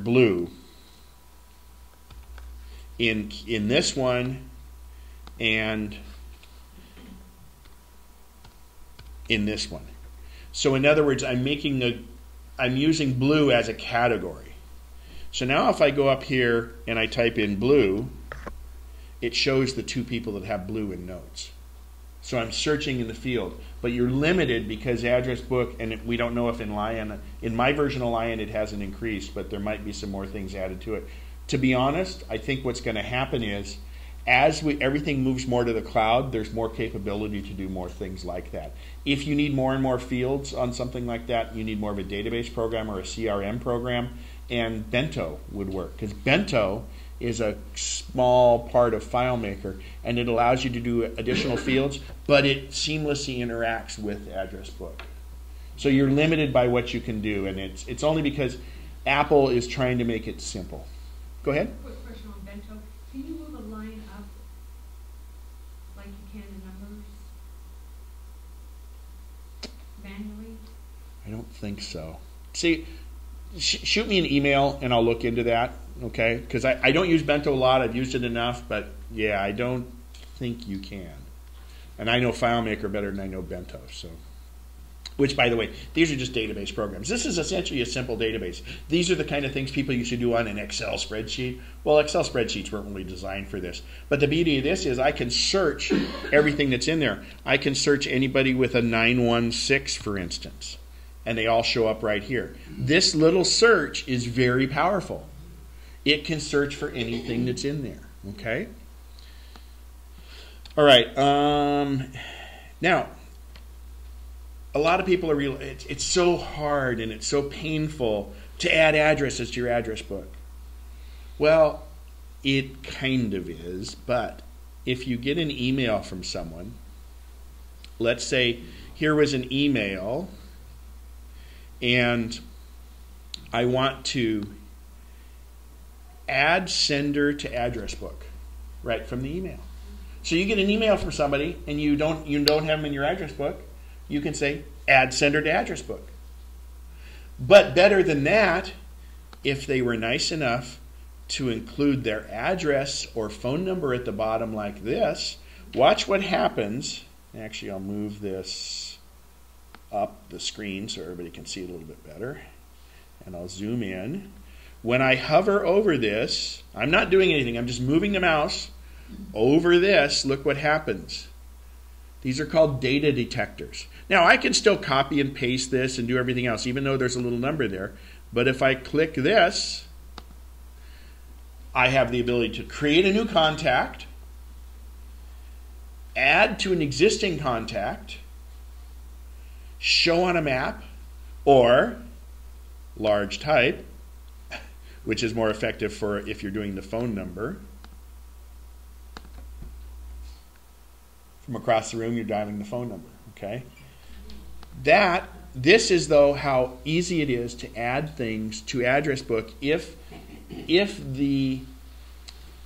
blue in this one and in this one. So in other words, I'm using blue as a category. So now if I go up here and I type in blue, it shows the two people that have blue in notes. So I'm searching in the field, but you're limited because address book, and we don't know if in Lion, in my version of Lion it hasn't increased, but there might be some more things added to it. To be honest, I think what's going to happen is as everything moves more to the cloud, there's more capability to do more things like that. If you need more and more fields on something like that, you need more of a database program or a CRM program, and Bento would work, because Bento is a small part of FileMaker, and it allows you to do additional fields, but it seamlessly interacts with address book. So you're limited by what you can do, and it's only because Apple is trying to make it simple. Go ahead. Quick question on Bento. Can you move a line up like you can in numbers manually? I don't think so. See, shoot me an email and I'll look into that, okay? Because I don't use Bento a lot. I've used it enough, but yeah, I don't think you can. And I know FileMaker better than I know Bento. So, which, by the way, these are just database programs. This is essentially a simple database. These are the kind of things people used to do on an Excel spreadsheet. Well, Excel spreadsheets weren't really designed for this. But the beauty of this is I can search everything that's in there. I can search anybody with a 916, for instance, and they all show up right here. This little search is very powerful. It can search for anything that's in there, okay? All right, now, a lot of people are it's so hard and it's so painful to add addresses to your address book. Well, it kind of is, but if you get an email from someone, let's say here was an email, and I want to add sender to address book right from the email. So you get an email from somebody and you don't have them in your address book, you can say add sender to address book. But better than that, if they were nice enough to include their address or phone number at the bottom like this, watch what happens. Actually, I'll move this up the screen so everybody can see it a little bit better. And I'll zoom in. When I hover over this, I'm not doing anything, I'm just moving the mouse over this. Look what happens. These are called data detectors. Now, I can still copy and paste this and do everything else, even though there's a little number there. But if I click this, I have the ability to create a new contact, add to an existing contact, show on a map, or large type, which is more effective for if you're doing the phone number. From across the room, you're dialing the phone number, okay? This is, though, how easy it is to add things to address book if the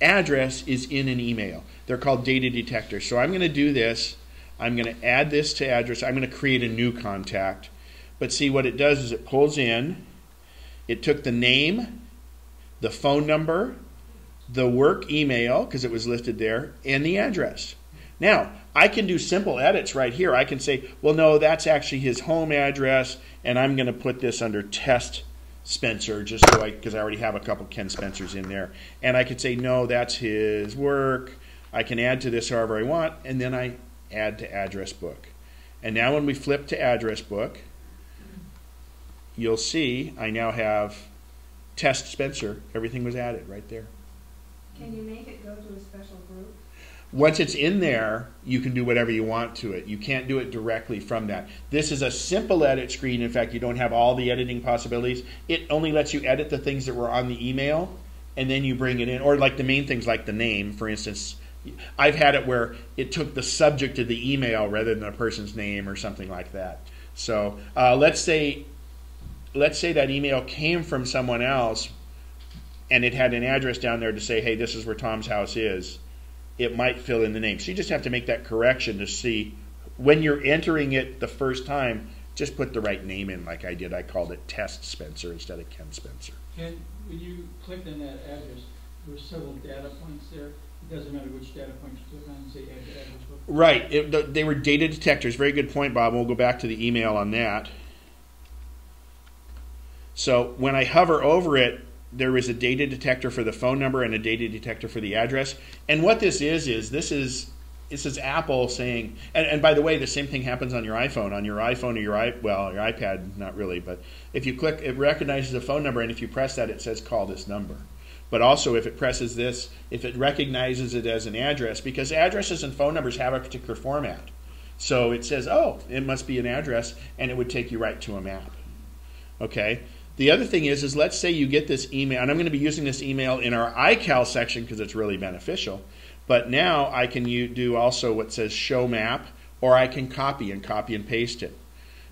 address is in an email. They're called data detectors. So I'm going to do this. I'm going to add this to address. I'm going to create a new contact. But see, what it does is it pulls in. It took the name, the phone number, the work email, because it was listed there, and the address. Now, I can do simple edits right here. I can say, well, no, that's actually his home address, and I'm going to put this under test Spencer, just so because I already have a couple Ken Spencers in there. And I could say, no, that's his work. I can add to this however I want, and then I add to address book. And now when we flip to address book, you'll see I now have test Spencer. Everything was added right there. Can you make it go to a special group? Once it's in there, you can do whatever you want to it. You can't do it directly from that. This is a simple edit screen. In fact, you don't have all the editing possibilities. It only lets you edit the things that were on the email, and then you bring it in. Or like the main things like the name, for instance. I've had it where it took the subject of the email rather than a person's name or something like that. So let's say that email came from someone else, and it had an address down there to say, hey, this is where Tom's house is. It might fill in the name. So you just have to make that correction to see when you're entering it the first time, just put the right name in like I did. I called it Test Spencer instead of Ken Spencer. when you clicked on that address, there were several data points there. It doesn't matter which data point you click on and say add to address book. Right. They were data detectors. Very good point, Bob. We'll go back to the email on that. So when I hover over it, there is a data detector for the phone number and a data detector for the address. And what this is Apple saying, and by the way, the same thing happens on your iPhone. On your iPhone or your iPad, not really, but if you click, it recognizes a phone number, and if you press that, it says call this number. But also, if it presses this, if it recognizes it as an address, because addresses and phone numbers have a particular format. So it says, oh, it must be an address, and it would take you right to a map. Okay? The other thing is let's say you get this email, and I'm going to be using this email in our iCal section because it's really beneficial. But now I can do also what says show map, or I can copy and paste it.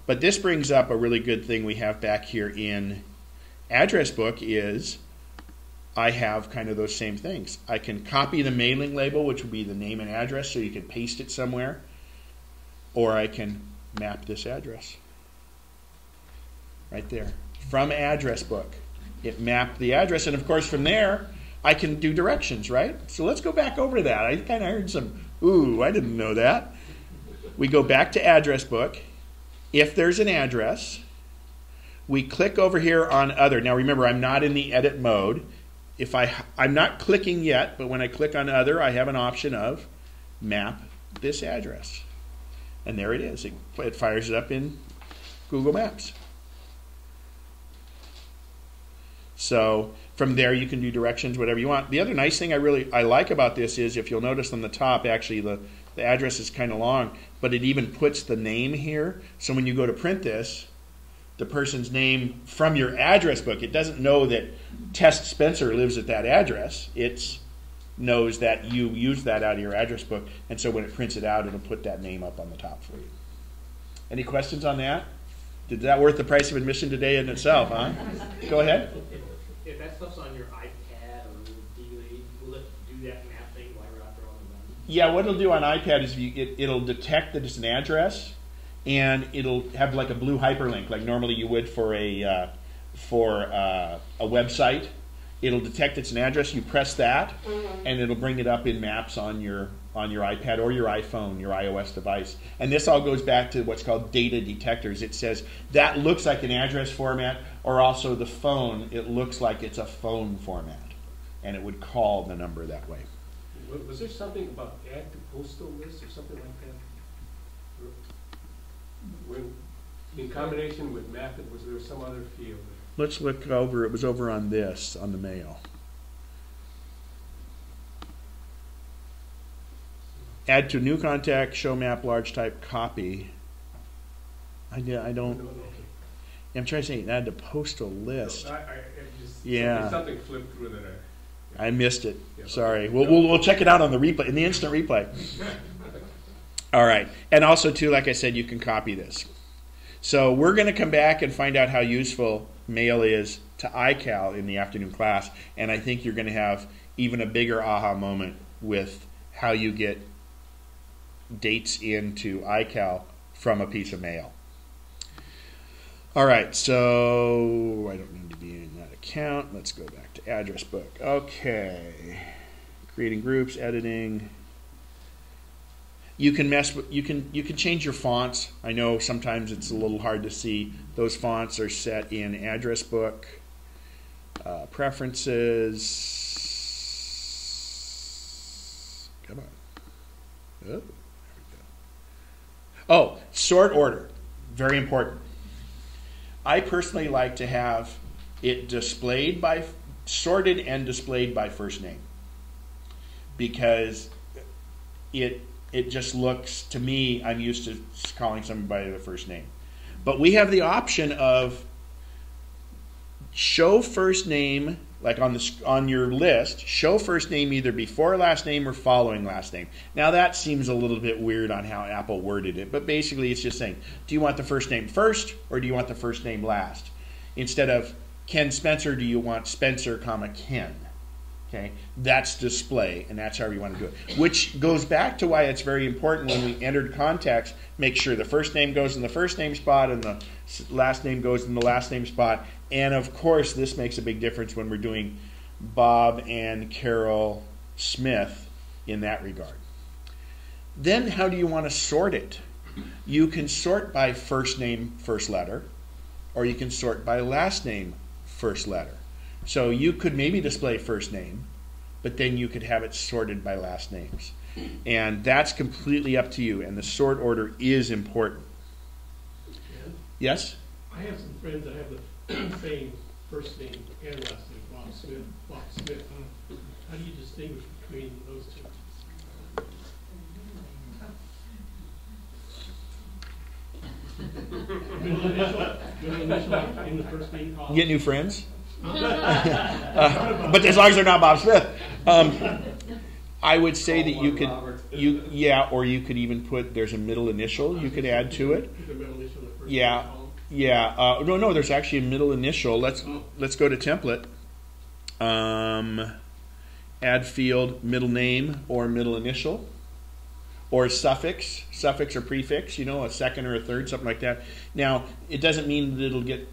But this brings up a really good thing we have back here in Address Book is I have kind of those same things. I can copy the mailing label, which would be the name and address, so you can paste it somewhere, or I can map this address right there. From Address Book, it mapped the address, and of course from there I can do directions, right? So let's go back over to that. I kind of heard some, ooh, I didn't know that. We go back to Address Book. If there's an address, we click over here on Other. Now remember, I'm not in the edit mode. I'm not clicking yet, but when I click on Other, I have an option of map this address. And there it is. It fires it up in Google Maps. So from there you can do directions, whatever you want. The other nice thing I like about this is, if you'll notice on the top, actually the address is kind of long, but it even puts the name here. So when you go to print this, the person's name from your address book, it doesn't know that Test Spencer lives at that address. It knows that you used that out of your address book, and so when it prints it out, it'll put that name up on the top for you. Any questions on that? Did that worth the price of admission today in itself, huh? Go ahead. If that stuff's on your iPad or DVD, will it do that map thing while you're out there on the run? Yeah, what it'll do on iPad is it'll detect that it's an address, and it'll have like a blue hyperlink, like normally you would for a website. It'll detect it's an address. You press that, and it'll bring it up in Maps on your iPad or your iPhone, your iOS device. And this all goes back to what's called data detectors. It says that looks like an address format, or also the phone, it looks like it's a phone format. And it would call the number that way. Was there something about add to postal list or something like that? In combination with map, was there some other field? Let's look over, it was over on this, on the mail. Add to new contact, show map, large type, copy. I don't. No. I'm trying to say add to postal list. No, Yeah. Something flipped through that. I missed it. Yeah, Sorry. We'll check it out on the replay, in the instant replay. All right. And also, too, like I said, you can copy this. So we're going to come back and find out how useful mail is to iCal in the afternoon class. And I think you're going to have even a bigger aha moment with how you get dates into iCal from a piece of mail. All right, so I don't need to be in that account. Let's go back to Address Book. Okay, creating groups, editing. You can you can change your fonts. I know sometimes it's a little hard to see. Those fonts are set in Address Book. Preferences. Come on. Oh, there we go. Oh, sort order. Very important. I personally like to have it displayed by sorted and displayed by first name, because it just looks, to me, I'm used to calling somebody by the first name. But we have the option of show first name, like on your list, show first name either before last name or following last name. Now that seems a little bit weird on how Apple worded it, but basically it's just saying, do you want the first name first or do you want the first name last? Instead of Ken Spencer, do you want Spencer, Ken? Okay, that's display, and that's how you want to do it. Which goes back to why it's very important when we entered contacts, make sure the first name goes in the first name spot and the last name goes in the last name spot. And of course, this makes a big difference when we're doing Bob and Carol Smith in that regard. Then how do you want to sort it? You can sort by first name, first letter, or you can sort by last name, first letter. So you could maybe display first name, but then you could have it sorted by last names. And that's completely up to you, and the sort order is important. Yes? I have some friends that have the same first name and last name, Bob Smith, Bob Smith. How do you distinguish between those two? Middle initial in the first name column. Get new friends? But as long as they're not Bob Smith. I would say that you could, or you could even put, there's a middle initial you could add to it. Put the middle initial in the first Yeah, name column. yeah. No, there's actually a middle initial. Let's go to template. Add field, middle name or middle initial, or suffix or prefix. You know, a second or a third, something like that. Now, it doesn't mean that it'll get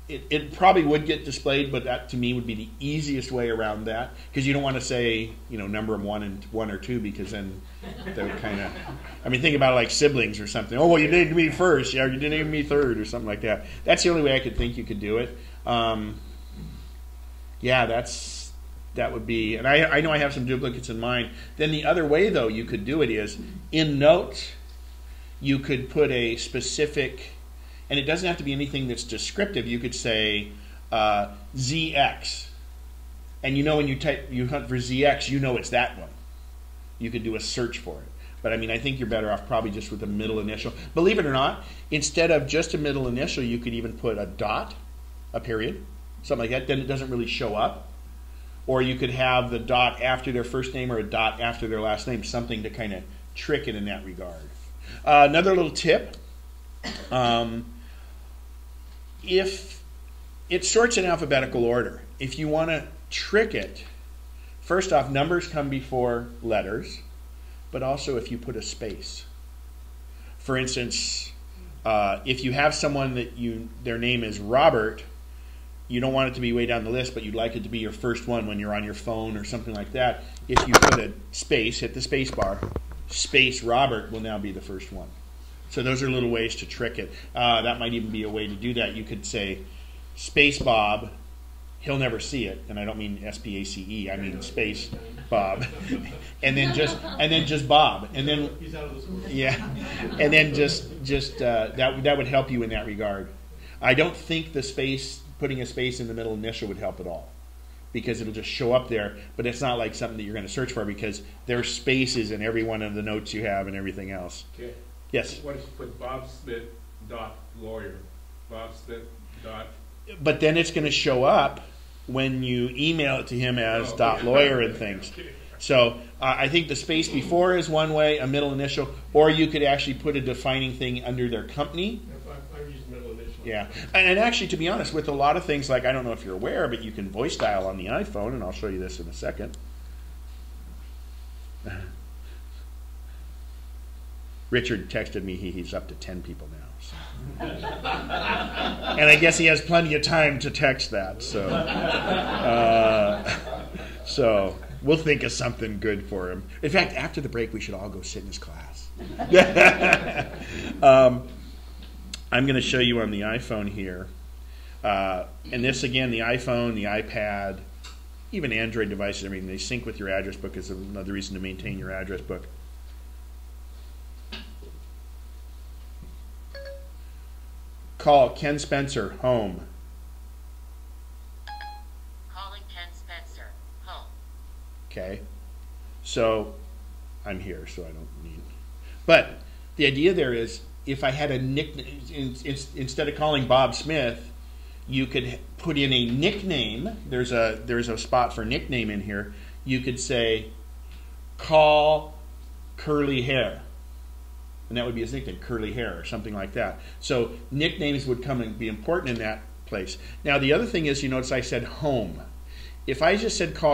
it probably would get displayed, but that to me would be the easiest way around that, because you don't want to say, you know, number one and one or two, because then they would kind of, I mean, think about it like siblings or something. Oh, well, you named me first, yeah, you didn't name me third, or something like that. That's the only way I could think you could do it. Yeah, that would be, and I know I have some duplicates in mind. Then the other way, though, you could do it is, in notes, you could put a specific, and it doesn't have to be anything that's descriptive. You could say ZX, and you know when you hunt for ZX, you know it's that one. You could do a search for it. But I mean, I think you're better off probably just with a middle initial. Believe it or not, instead of just a middle initial, you could even put a dot, a period, something like that. Then it doesn't really show up. Or you could have the dot after their first name or a dot after their last name, something to kind of trick it in that regard. Another little tip. If it sorts in alphabetical order, if you want to trick it, first off, numbers come before letters, but also if you put a space. For instance, if you have someone that their name is Robert, you don't want it to be way down the list, but you'd like it to be your first one when you're on your phone or something like that. If you put a space, hit the space bar, space Robert will now be the first one. So those are little ways to trick it. That might even be a way to do that. You could say space Bob, he'll never see it, and I don't mean S-P-A-C-E, I mean space Bob, and then just Bob, and then He's out of the school. yeah, and then just that would help you in that regard. I don't think putting a space in the middle initial would help at all, because it'll just show up there, but it's not like something that you're going to search for, because there's spaces in every one of the notes you have and everything else. Okay. Yes? What if you put Bob Smith dot lawyer? Bob Smith dot. But then it's going to show up when you email it to him as .lawyer and things. Okay. So I think the space before is one way, a middle initial, or you could actually put a defining thing under their company. I've used middle initial. Yeah, and actually, to be honest, with a lot of things, like, I don't know if you're aware, but you can voice dial on the iPhone, and I'll show you this in a second. Richard texted me he's up to 10 people now. So. And I guess he has plenty of time to text that. So we'll think of something good for him. In fact, after the break, we should all go sit in his class. I'm going to show you on the iPhone here. And this, again, the iPhone, the iPad, even Android devices, everything, they sync with your address book is another reason to maintain your address book. Call Ken Spencer, home. Calling Ken Spencer, home. Okay. So I'm here, so I don't need. But the idea there is, if I had a nickname, instead of calling Bob Smith, you could put in a nickname. There's a spot for nickname in here. You could say, call curly hair. And that would be his nickname, curly hair, or something like that. So nicknames would come and be important in that place. Now the other thing is, you notice I said home. If I just said call